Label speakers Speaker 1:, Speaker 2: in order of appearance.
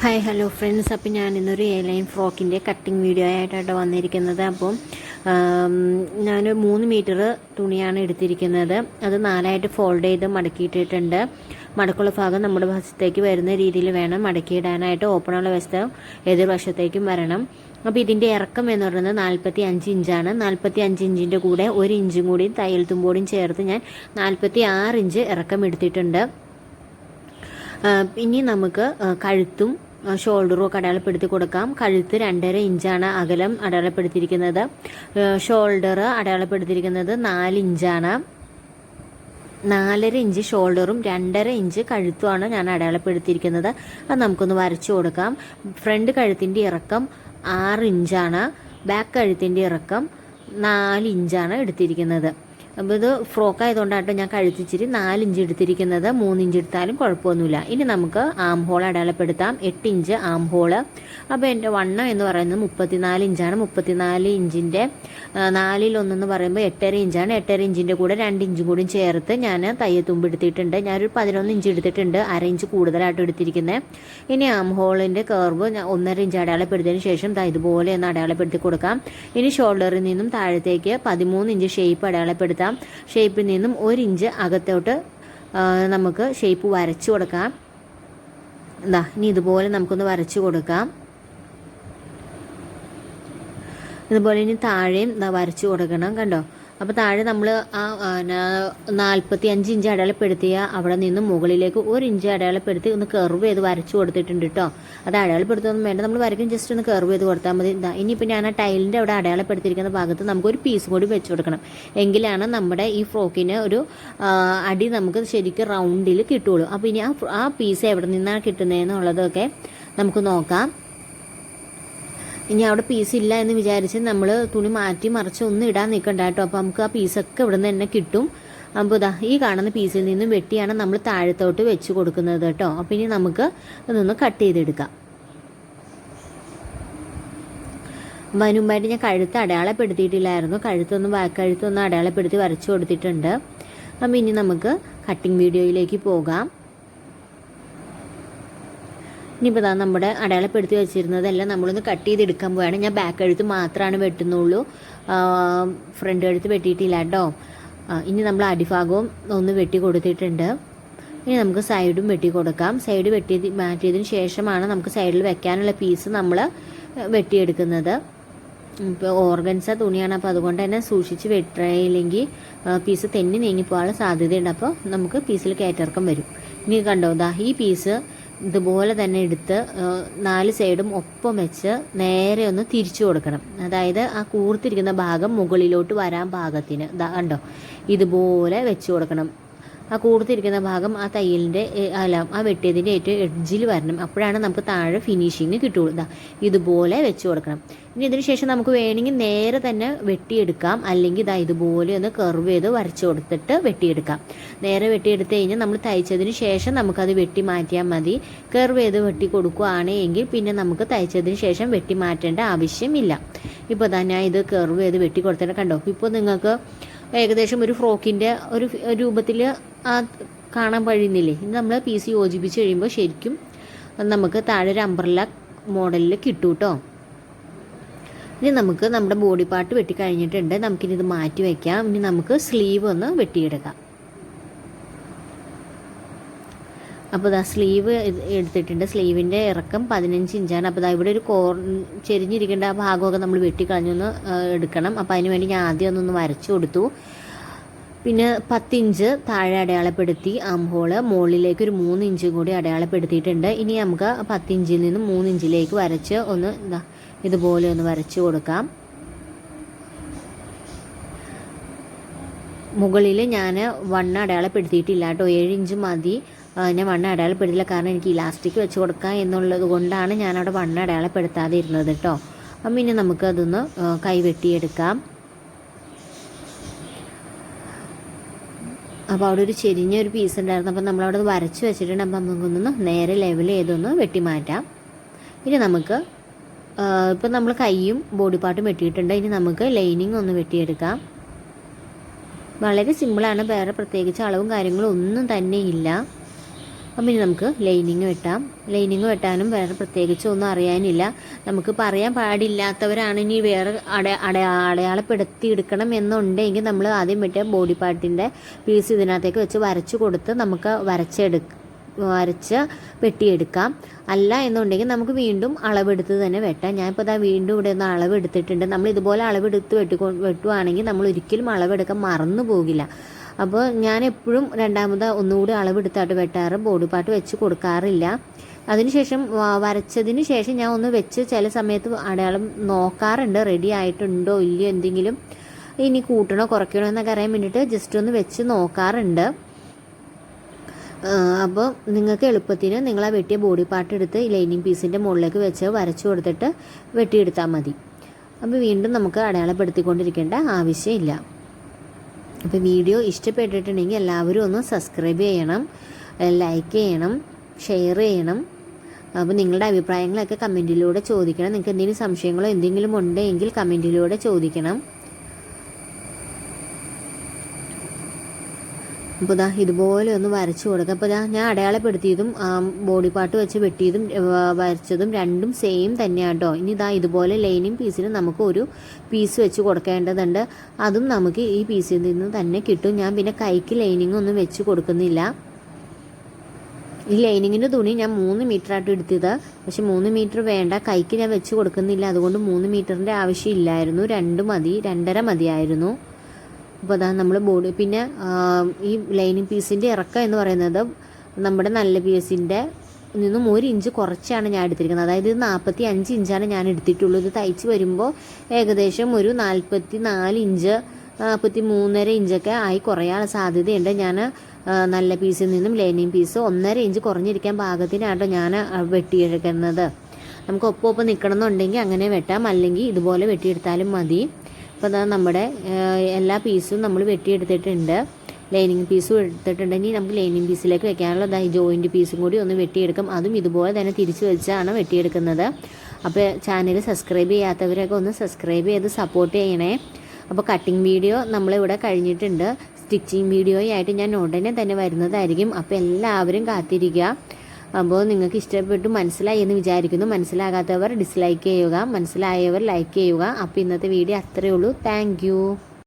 Speaker 1: Hi hello friends. അപ്പോൾ ഞാനിന്നൊരു airline ഫ്രോക്കിൻ്റെ cutting video ആയിട്ടാണ് വന്നിരിക്കുന്നത്. അപ്പം ഞാൻ 3 മീറ്റർ തുണിയാണ് എടുത്തിരിക്കുന്നത്. അത് 4ആയിട്ട് ഫോൾഡ് ചെയ്ത് മടക്കിയിട്ടിട്ടുണ്ട്. മടക്കുള്ള ഭാഗം നമ്മുടെ വശത്തേക്ക് വരുന്ന രീതിയിൽ വേണം മടക്കിയിടാനായിട്ട്. ഓപ്പണുള്ള വശം എതിർവശത്തേക്കും വരണം. അപ്പോൾ ഇതിൻ്റെ ഇറക്കം എന്ന് പറയുന്നത് 45 ഇഞ്ചാണ്. 45 ഇഞ്ചിൻ്റെ കൂടെ 1 ഇഞ്ചും കൂടി തയ്യൽ തുമ്പോടും ചേർത്ത് ഞാൻ 46 ഇഞ്ച് ഇറക്കം എടുത്തിട്ടുണ്ട്. ഇനി നമുക്ക് കഴുത്തും ഷോൾഡറും ഒക്കെ അടയാളപ്പെടുത്തി കൊടുക്കാം. കഴുത്ത് 2.5 ഇഞ്ചാണ് അകലം അടയാളപ്പെടുത്തിയിരിക്കുന്നത്. ഷോൾഡർ അടയാളപ്പെടുത്തിയിരിക്കുന്നത് 4 ഇഞ്ചാണ്. 4.5 ഇഞ്ച് ഷോൾഡറും 2.5 ഇഞ്ച് കഴുത്തുമാണ് ഞാൻ അടയാളപ്പെടുത്തിയിരിക്കുന്നത്. അത് നമുക്കൊന്ന് വരച്ചു കൊടുക്കാം. ഫ്രണ്ട് കഴുത്തിൻ്റെ ഇറക്കം 6 ഇഞ്ചാണ്. ബാക്ക് കഴുത്തിൻ്റെ ഇറക്കം 4 ഇഞ്ചാണ് എടുത്തിരിക്കുന്നത്. അപ്പോൾ ഇത് ഫ്രോക്ക് ആയതുകൊണ്ടാണ് ഞാൻ കഴുത്തിച്ചിരി 4 ഇഞ്ച് എടുത്തിരിക്കുന്നത്. 3 ഇഞ്ച് എടുത്താലും കുഴപ്പമൊന്നുമില്ല. ഇനി നമുക്ക് ആം ഹോൾ അടയാളപ്പെടുത്താം. 8 ഇഞ്ച് ആം ഹോള്. അപ്പോൾ എൻ്റെ വണ്ണം എന്ന് പറയുന്നത് 34 ഇഞ്ചാണ്. 34 ഇഞ്ചിൻ്റെ 4/1 പറയുമ്പോൾ 8.5 ഇഞ്ചാണ്. 8.5 ഇഞ്ചിൻ്റെ കൂടെ 2 ഇഞ്ചും കൂടി ചേർത്ത് ഞാൻ തയ്യത്തുമ്പ് എടുത്തിട്ടുണ്ട്. ഞാനൊരു 11 ഇഞ്ച് എടുത്തിട്ടുണ്ട്. 1/2 ഇഞ്ച് കൂടുതലായിട്ട് എടുത്തിരിക്കുന്നത്. ഇനി ആം ഹോളിൻ്റെ കർവ് 1.5 ഇഞ്ച് അടയാളപ്പെടുത്തിയതിന് ശേഷം ഇതുപോലെ ഒന്ന് അടയാളപ്പെടുത്തി കൊടുക്കാം. ഇനി ഷോൾഡറിൽ നിന്നും താഴത്തേക്ക് 13 ഇഞ്ച് ഷേപ്പ് അടയാളപ്പെടുത്താം. ഷേപ്പിൽ നിന്നും 1 ഇഞ്ച് അകത്തോട്ട് നമുക്ക് ഷേപ്പ് വരച്ചു കൊടുക്കാം. ഇനി ഇതുപോലെ നമുക്കൊന്ന് വരച്ചു കൊടുക്കാം. ഇതുപോലെ ഇനി താഴെയും വരച്ചു കൊടുക്കണം. കണ്ടോ? അപ്പോൾ താഴെ നമ്മൾ 45 ഇഞ്ച് അടയാളപ്പെടുത്തിയ അവിടെ നിന്നും മുകളിലേക്ക് 1 ഇഞ്ച് അടയാളപ്പെടുത്തി ഒന്ന് കർവ് ചെയ്ത് വരച്ചു കൊടുത്തിട്ടുണ്ട് കേട്ടോ. അത് അടയാളപ്പെടുത്തൊന്നും വേണ്ട, നമ്മൾ വരയ്ക്കും ജസ്റ്റ് ഒന്ന് കർവ് ചെയ്ത് കൊടുത്താൽ മതി. ഇനിയിപ്പോൾ ഞാൻ ആ ടൈലിൻ്റെ അവിടെ അടയാളപ്പെടുത്തിയിരിക്കുന്ന ഭാഗത്ത് നമുക്കൊരു പീസ് കൂടി വെച്ച് കൊടുക്കണം. എങ്കിലാണ് നമ്മുടെ ഈ ഫ്രോക്കിന് ഒരു അടി നമുക്ക് ശരിക്കും റൗണ്ടിൽ കിട്ടുള്ളൂ. അപ്പോൾ ഇനി ആ പീസ് എവിടെ നിന്നാണ് കിട്ടുന്നതെന്നുള്ളതൊക്കെ നമുക്ക് നോക്കാം. ഇനി അവിടെ പീസ് ഇല്ല എന്ന് വിചാരിച്ച് നമ്മൾ തുണി മാറ്റി മറിച്ച് ഒന്നും ഇടാൻ നിൽക്കണ്ട കേട്ടോ. അപ്പോൾ നമുക്ക് ആ പീസൊക്കെ ഇവിടെ നിന്ന് തന്നെ കിട്ടും. അപ്പോൾ ഈ കാണുന്ന പീസിൽ നിന്നും വെട്ടിയാണ് നമ്മൾ താഴത്തോട്ട് വെച്ച് കൊടുക്കുന്നത് കേട്ടോ. അപ്പോൾ ഇനി നമുക്ക് അതൊന്ന് കട്ട് ചെയ്തെടുക്കാം. മുമ്പായിട്ട് ഞാൻ കഴുത്ത് അടയാളപ്പെടുത്തിയിട്ടില്ലായിരുന്നു. കഴുത്തൊന്ന് അടയാളപ്പെടുത്തി വരച്ചു കൊടുത്തിട്ടുണ്ട്. അപ്പോൾ ഇനി നമുക്ക് കട്ടിങ് വീഡിയോയിലേക്ക് പോകാം. ഇനിയിപ്പോൾ നമ്മുടെ അടയാളപ്പെടുത്തി വെച്ചിരുന്നതെല്ലാം നമ്മളൊന്ന് കട്ട് ചെയ്തെടുക്കാൻ പോവുകയാണ്. ഞാൻ ബാക്ക് കഴുത്ത് മാത്രമാണ് വെട്ടുന്നുള്ളൂ, ഫ്രണ്ട് കഴുത്ത് വെട്ടിയിട്ടില്ല കേട്ടോ. ഇനി നമ്മൾ അടിഭാഗവും ഒന്ന് വെട്ടി കൊടുത്തിട്ടുണ്ട്. ഇനി നമുക്ക് സൈഡും വെട്ടി കൊടുക്കാം. സൈഡ് മാറ്റിയതിന് ശേഷമാണ് നമുക്ക് സൈഡിൽ വെക്കാനുള്ള പീസ് നമ്മൾ വെട്ടിയെടുക്കുന്നത്. ഇപ്പോൾ ഓർഗൻസ തുണിയാണ്, അപ്പോൾ അതുകൊണ്ട് തന്നെ സൂക്ഷിച്ച് വെട്ടിയില്ലെങ്കിൽ പീസ് തെന്നി നീങ്ങിപ്പോകാനുള്ള സാധ്യതയുണ്ട്. അപ്പോൾ നമുക്ക് പീസിൽ കയറ്റിറക്കം വരും. ഇനി കണ്ടോ, ഈ പീസ് ഇതുപോലെ തന്നെ എടുത്ത് 4 സൈഡും ഒപ്പം വെച്ച് നേരെ ഒന്ന് തിരിച്ചു കൊടുക്കണം. അതായത് ആ കൂർത്തിരിക്കുന്ന ഭാഗം മുകളിലോട്ട് വരാൻ പാകത്തിന് കണ്ടോ ഇതുപോലെ വെച്ച് കൊടുക്കണം. ആ കൂർത്തിരിക്കുന്ന ഭാഗം ആ തയ്യലിൻ്റെ ആ വെട്ടിയതിൻ്റെ ഏറ്റവും എഡ്ജിൽ വരണം. അപ്പോഴാണ് നമുക്ക് താഴെ ഫിനിഷിങ് കിട്ടുള്ളൂ. ഇതുപോലെ വെച്ച് കൊടുക്കണം. ഇനി ഇതിന് ശേഷം നമുക്ക് വേണമെങ്കിൽ നേരെ തന്നെ വെട്ടിയെടുക്കാം, അല്ലെങ്കിൽ ഇതുപോലെ ഒന്ന് കർവ് ചെയ്ത് വരച്ചു കൊടുത്തിട്ട് വെട്ടിയെടുക്കാം. നേരെ വെട്ടിയെടുത്ത് കഴിഞ്ഞാൽ നമ്മൾ തയ്ച്ചതിന് ശേഷം നമുക്കത് വെട്ടി മാറ്റിയാൽ മതി. കർവ് ചെയ്ത് വെട്ടി കൊടുക്കുകയാണെങ്കിൽ പിന്നെ നമുക്ക് തയ്ച്ചതിന് ശേഷം വെട്ടി മാറ്റേണ്ട ആവശ്യമില്ല. ഇപ്പോൾ ഞാൻ ഇത് കർവ് ചെയ്ത് വെട്ടി കൊടുത്തിട്ട് കണ്ടോ. ഇപ്പോൾ നിങ്ങൾക്ക് ഏകദേശം ഒരു ഫ്രോക്കിൻ്റെ ഒരു രൂപത്തിൽ കാണാൻ കഴിയുന്നില്ലേ. ഇനി നമ്മൾ പീസ് യോജിപ്പിച്ച് കഴിയുമ്പോൾ ശരിക്കും നമുക്ക് താഴെ ഒരു അംബ്രല്ല മോഡലിൽ കിട്ടും കേട്ടോ. ഇനി നമുക്ക് നമ്മുടെ ബോഡി പാർട്ട് വെട്ടി കഴിഞ്ഞിട്ടുണ്ട്. നമുക്കിനി ഇത് മാറ്റി വയ്ക്കാം. ഇനി നമുക്ക് സ്ലീവ് ഒന്ന് വെട്ടിയെടുക്കാം. അപ്പോൾ സ്ലീവ് എടുത്തിട്ടുണ്ട്. സ്ലീവിൻ്റെ ഇറക്കം 15 ഇഞ്ചാണ്. അപ്പോൾ ഇവിടെ ഒരു ചെരിഞ്ഞിരിക്കേണ്ട ആ ഭാഗമൊക്കെ നമ്മൾ വെട്ടിക്കളഞ്ഞൊന്ന് എടുക്കണം. അപ്പോൾ അതിന് വേണ്ടി ഞാൻ ആദ്യം ഒന്ന് വരച്ചു കൊടുത്തു. പിന്നെ 10 ഇഞ്ച് താഴെ അടയാളപ്പെടുത്തി ആം ഹോള്. മുകളിലേക്ക് ഒരു 3 ഇഞ്ചും കൂടി അടയാളപ്പെടുത്തിയിട്ടുണ്ട്. ഇനി നമുക്ക് 10 ഇഞ്ചിൽ നിന്ന് 3 ഇഞ്ചിലേക്ക് വരച്ച് ഒന്ന് ഇതുപോലെ ഒന്ന് വരച്ചു കൊടുക്കാം. മുകളിൽ ഞാൻ വണ്ണം അടയാളപ്പെടുത്തിയിട്ടില്ല കേട്ടോ. 7 ഇഞ്ച് മതി. ഞാൻ വണ്ണം അടയാളപ്പെടുത്തില്ല, കാരണം എനിക്ക് ഇലാസ്റ്റിക് വെച്ച് കൊടുക്കാം എന്നുള്ളത് കൊണ്ടാണ് ഞാനവിടെ വണ്ണം അടയാളപ്പെടുത്താതെ ഇരുന്നത് കേട്ടോ. അപ്പം ഇനി നമുക്കതൊന്ന് കൈവെട്ടിയെടുക്കാം. അപ്പോൾ അവിടെ ഒരു ചെരിഞ്ഞൊരു പീസ് ഉണ്ടായിരുന്നു. അപ്പം നമ്മളവിടെ വരച്ച് വെച്ചിട്ടുണ്ട്. അപ്പം നമുക്കൊന്ന് നേരെ ലെവൽ ചെയ്തൊന്ന് വെട്ടി മാറ്റാം. ഇനി നമുക്ക് ഇപ്പം നമ്മൾ കൈയും ബോഡി പാർട്ടും വെട്ടിയിട്ടുണ്ട്. ഇനി നമുക്ക് ലൈനിങ് ഒന്ന് വെട്ടിയെടുക്കാം. വളരെ സിമ്പിളാണ്. വേറെ പ്രത്യേകിച്ച് അളവും കാര്യങ്ങളും ഒന്നും തന്നെ ഇല്ല. അപ്പം ഇനി നമുക്ക് ലൈനിങ് വെട്ടാം. ലൈനിങ് വെട്ടാനും വേറെ പ്രത്യേകിച്ച് ഒന്നും അറിയാനില്ല. നമുക്ക് പറയാൻ പാടില്ലാത്തവരാണ് ഇനി വേറെ അടയാളപ്പെടുത്തി എടുക്കണം എന്നുണ്ടെങ്കിൽ നമ്മൾ ആദ്യം വെട്ടിയ ബോഡി പാർട്ടിൻ്റെ പീസ് ഇതിനകത്തേക്ക് വെച്ച് വരച്ച് കൊടുത്ത് നമുക്ക് വരച്ച് വെട്ടിയെടുക്കാം. അല്ല എന്നുണ്ടെങ്കിൽ നമുക്ക് വീണ്ടും അളവെടുത്ത് തന്നെ വെട്ടാം. ഞാനിപ്പോൾ ഇതാ വീണ്ടും ഇവിടെ ഒന്ന് അളവെടുത്തിട്ടുണ്ട്. നമ്മൾ ഇതുപോലെ അളവെടുത്ത് വെട്ടുവാണെങ്കിൽ നമ്മൾ ഒരിക്കലും അളവെടുക്കാൻ മറന്നു പോകില്ല. അപ്പോൾ ഞാൻ എപ്പോഴും ഒന്നുകൂടി അളവെടുത്തായിട്ട് വെട്ടാറ്, ബോഡി പാർട്ട് വെച്ച് കൊടുക്കാറില്ല. അതിനുശേഷം വരച്ചതിന് ശേഷം ഞാൻ ഒന്ന് വെച്ച് ചില സമയത്ത് അടയാളം നോക്കാറുണ്ട്, റെഡി ആയിട്ടുണ്ടോ ഇല്ലയോ, എന്തെങ്കിലും ഇനി കൂട്ടണോ കുറയ്ക്കണോ എന്നൊക്കെ അറിയാൻ വേണ്ടിയിട്ട് ജസ്റ്റ് ഒന്ന് വെച്ച് നോക്കാറുണ്ട്. അപ്പോൾ നിങ്ങൾക്ക് എളുപ്പത്തിന് നിങ്ങൾ ആ വെട്ടിയ ബോഡി പാർട്ട് എടുത്ത് ഈ ലൈനിങ് പീസിൻ്റെ മുകളിലേക്ക് വെച്ച് വരച്ചു കൊടുത്തിട്ട് വെട്ടിയെടുത്താൽ മതി. അപ്പോൾ വീണ്ടും നമുക്ക് അടയാളപ്പെടുത്തിക്കൊണ്ടിരിക്കേണ്ട ആവശ്യമില്ല. അപ്പോൾ വീഡിയോ ഇഷ്ടപ്പെട്ടിട്ടുണ്ടെങ്കിൽ എല്ലാവരും ഒന്ന് സബ്സ്ക്രൈബ് ചെയ്യണം, ലൈക്ക് ചെയ്യണം, ഷെയർ ചെയ്യണം. അപ്പോൾ നിങ്ങളുടെ അഭിപ്രായങ്ങളൊക്കെ കമൻറ്റിലൂടെ ചോദിക്കണം. നിങ്ങൾക്ക് എന്തെങ്കിലും സംശയങ്ങളോ എന്തെങ്കിലും ഉണ്ടെങ്കിൽ കമൻറ്റിലൂടെ ചോദിക്കണം. അപ്പോൾ ഇതാ ഇതുപോലെ ഒന്ന് വരച്ചു കൊടുക്കുക. അപ്പോൾ ഞാൻ അടയാളപ്പെടുത്തിയതും ബോഡി പാർട്ട് വെച്ച് വെട്ടിയതും വരച്ചതും രണ്ടും സെയിം തന്നെയാണ് കേട്ടോ. ഇനി ഇതുപോലെ ലൈനിങ് പീസിന് നമുക്ക് ഒരു പീസ് വെച്ച് കൊടുക്കേണ്ടതുണ്ട്. അതും നമുക്ക് ഈ പീസിൽ നിന്ന് തന്നെ കിട്ടും. ഞാൻ പിന്നെ കൈക്ക് ലൈനിങ് ഒന്നും വെച്ച് കൊടുക്കുന്നില്ല. ഈ ലൈനിങ്ങിൻ്റെ തുണി ഞാൻ 3 മീറ്ററായിട്ട് എടുത്തത്. പക്ഷെ 3 മീറ്റർ വേണ്ട, കൈക്ക് ഞാൻ വെച്ച് കൊടുക്കുന്നില്ല. അതുകൊണ്ട് 3 മീറ്ററിൻ്റെ ആവശ്യമില്ലായിരുന്നു, 2.5 മതിയായിരുന്നു. അപ്പോൾ അതാ നമ്മൾ ബോഡി പിന്നെ ഈ ലൈനിങ് പീസിൻ്റെ ഇറക്കം എന്ന് പറയുന്നത് നമ്മുടെ നല്ല പീസിൻ്റെ നിന്നും 1 ഇഞ്ച് കുറച്ചാണ് ഞാൻ എടുത്തിരിക്കുന്നത്. അതായത് 45 ഇഞ്ചാണ് ഞാൻ എടുത്തിട്ടുള്ളൂ. ഇത് തയ്ച്ച് വരുമ്പോൾ ഏകദേശം ഒരു 44 ഇഞ്ച് 43.5 ഇഞ്ചൊക്കെ ആയി കുറയാൻ സാധ്യതയുണ്ട്. ഞാൻ നല്ല പീസിൽ നിന്നും ലൈനിങ് പീസ് 1.5 ഇഞ്ച് കുറഞ്ഞിരിക്കാൻ പാകത്തിനാട്ടോ ഞാൻ വെട്ടിയെടുക്കുന്നത്. നമുക്ക് ഒപ്പം നിൽക്കണം എന്നുണ്ടെങ്കിൽ അങ്ങനെ വെട്ടാം, അല്ലെങ്കിൽ ഇതുപോലെ വെട്ടിയെടുത്താലും മതി. അപ്പോൾ അതാ നമ്മുടെ എല്ലാ പീസും നമ്മൾ വെട്ടിയെടുത്തിട്ടുണ്ട്. ലൈനിങ് പീസും എടുത്തിട്ടുണ്ടെങ്കിൽ നമുക്ക് ലൈനിങ് പീസിലേക്ക് വെക്കാനുള്ള ഈ ജോയിൻറ്റ് പീസും കൂടി ഒന്ന് വെട്ടിയെടുക്കും. അതും ഇതുപോലെ തന്നെ തിരിച്ച് വെച്ചാണ് വെട്ടിയെടുക്കുന്നത്. അപ്പോൾ ചാനൽ സബ്സ്ക്രൈബ് ചെയ്യാത്തവരൊക്കെ ഒന്ന് സബ്സ്ക്രൈബ് ചെയ്ത് സപ്പോർട്ട് ചെയ്യണേ. അപ്പോൾ കട്ടിങ് വീഡിയോ നമ്മളിവിടെ കഴിഞ്ഞിട്ടുണ്ട്. സ്റ്റിച്ചിങ് വീഡിയോയായിട്ട് ഞാൻ ഉടനെ തന്നെ വരുന്നതായിരിക്കും. അപ്പോൾ എല്ലാവരും കാത്തിരിക്കുക. അപ്പോൾ നിങ്ങൾക്ക് ഇഷ്ടപ്പെട്ടു മനസ്സിലായി എന്ന് വിചാരിക്കുന്നു. മനസ്സിലാകാത്തവർ ഡിസ്ലൈക്ക് ചെയ്യുക, മനസ്സിലായവർ ലൈക്ക് ചെയ്യുക. അപ്പോൾ ഇന്നത്തെ വീഡിയോ അത്രയേ ഉള്ളൂ. താങ്ക്